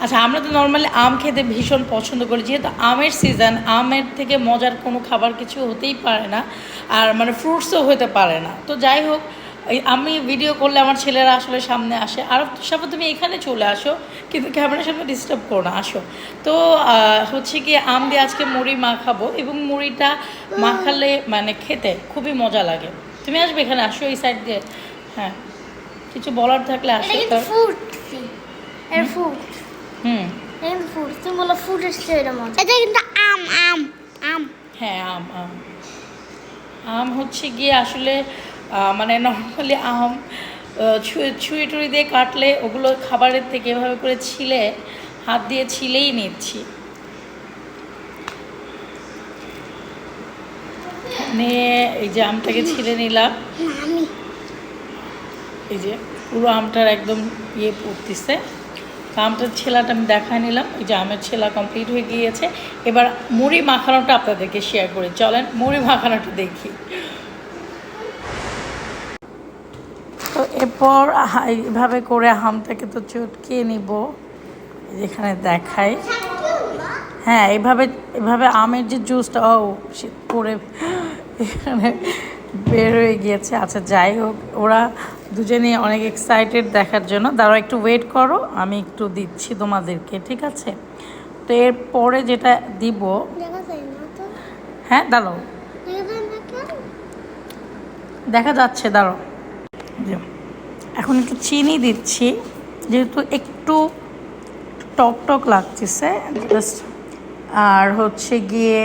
আচ্ছা, আমরা তো নর্মালি আম খেতে ভীষণ পছন্দ করি, যেহেতু আমের সিজন, আমের থেকে মজার কোনো খাবার কিছু হতেই পারে না, আর মানে ফ্রুটসও হতে পারে না। তো যাই হোক, আমি ভিডিও করলে আমার ছেলেরা আসলে সামনে আসে, আর সব তুমি এখানে চলে আসো, কিন্তু ক্যামেরার সামনে ডিস্টার্ব করো না, আসো। তো হচ্ছে কি, আম দিয়ে আজকে মুড়ি মাখাবো, এবং মুড়িটা মাখালে মানে খেতে খুবই মজা লাগে। তুমি আসবে এখানে, আসো এই সাইড দিয়ে। হ্যাঁ, কিছু বলার থাকলে আসো। হুম, তুমি বলো ফুড এসছে, এটা মজা। এটা কিন্তু আম আম আম। হ্যাঁ, আম আম আম হচ্ছে গিয়ে আসলে মানে নর্মালি আম ছুরি টুরি দিয়ে কাটলে ওগুলো খাবারের থেকে এভাবে করে ছিলে, হাত দিয়ে ছিলেই নিচ্ছি, নিয়ে এই যে আমটাকে ছিলে নিলাম। এই যে পুরো আমটার একদম ইয়ে পড়তেছে। তো আমটার ছেলাটা আমি দেখায় নিলাম, এই যে আমের ছেলা কমপ্লিট হয়ে গিয়েছে। এবার মুড়ি মাখানোটা আপনাদেরকে শেয়ার করি, চলেন মুড়ি মাখানোটা দেখি। তো এরপর এইভাবে করে আমটাকে তো চটকিয়ে নিব, যেখানে দেখাই। হ্যাঁ, এভাবে এভাবে আমের যে জুসটা, ও শীত পড়ে এখানে বের হয়ে গিয়েছে। আচ্ছা যাই হোক, ওরা দুজনেই অনেক এক্সাইটেড দেখার জন্য। দাঁড়াও, একটু ওয়েট করো, আমি একটু দিচ্ছি তোমাদেরকে, ঠিক আছে? তো এরপরে যেটা দিব, হ্যাঁ দাঁড়াও, দেখা যাচ্ছে, দাঁড়াও। এখন একটু চিনি দিচ্ছি, যেহেতু একটু টক টক লাগতেছে জাস্ট। আর হচ্ছে গিয়ে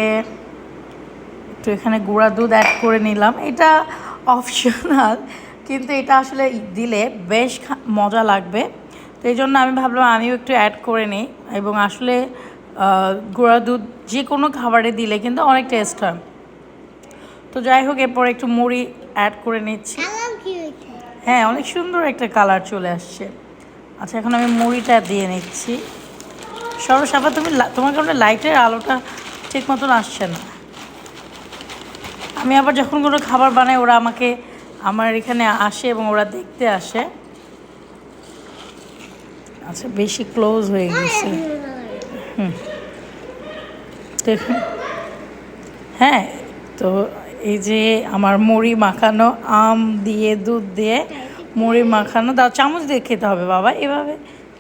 একটু এখানে গুঁড়া দুধ অ্যাড করে নিলাম। এটা অপশনাল, কিন্তু এটা আসলে দিলে বেশ মজা লাগবে। তো এই জন্য আমি ভাবলাম আমিও একটু অ্যাড করে নিই। এবং আসলে গুঁড়া দুধ যে কোনো খাবারে দিলে কিন্তু অনেক টেস্ট হয়। তো যাই হোক, এরপর একটু মুড়ি অ্যাড করে নিচ্ছি। হ্যাঁ, অনেক সুন্দর একটা কালার চলে আসছে। আচ্ছা, এখন আমি মুড়িটা দিয়ে নিচ্ছি। সরসাফা, তুমি তোমার কারণে লাইটের আলোটা ঠিক মতন আসছে না। আমি আবার যখন কোনো খাবার বানাই, ওরা আমাকে আমার এখানে আসে এবং ওরা দেখতে আসে। আচ্ছা, বেশি ক্লোজ হয়ে গেছে। হুম, দেখুন। হ্যাঁ, তো এই যে আমার মুড়ি মাখানো, আম দিয়ে দুধ দিয়ে মুড়ি মাখানো। দাও, চামচ দিয়ে খেতে হবে বাবা, এভাবে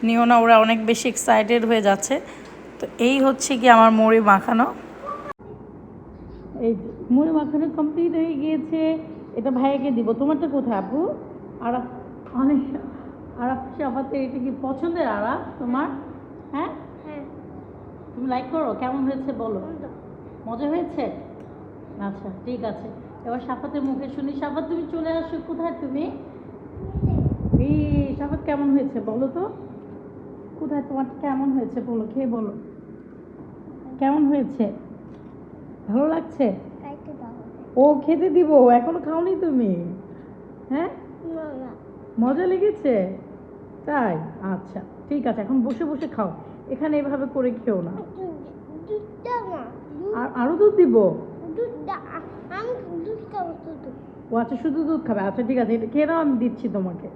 নিও না, ওরা অনেক বেশি এক্সাইটেড হয়ে যাচ্ছে। তো এই হচ্ছে কি আমার মুড়ি মাখানো। এই মুড়ি মাখানো কমপ্লিট হয়ে গিয়েছে। এটা ভাইয়াকে দিব। তোমারটা কোথায় আপু? আরাফ, অনেক আরাফ সাফাতে এটা কি পছন্দের আরাফ তোমার? হ্যাঁ, তুমি লাইক করো? কেমন হয়েছে বলো। মজা হয়েছে? আচ্ছা ঠিক আছে, এবার সাফাতের মুখে শুনি। সাফাত, তুমি চলে আসো। কোথায় তুমি? এই সাফাত, কেমন হয়েছে বলো তো? কোথায় তোমার কেমন হয়েছে বলো, খেয়ে বলো কেমন হয়েছে। ভালো লাগছে? ও খেতে দিব, এখনো খাওনি তুমি? হ্যাঁ, মজা লেগেছে তাই? আচ্ছা ঠিক আছে, এখন বসে বসে খাও, এখানে এভাবে করে খেও না। আর আরো দুধ দিব? ও আচ্ছা, শুধু দুধ খাবে? আচ্ছা ঠিক আছে, এটা খেয়ে নাও, আমি দিচ্ছি তোমাকে।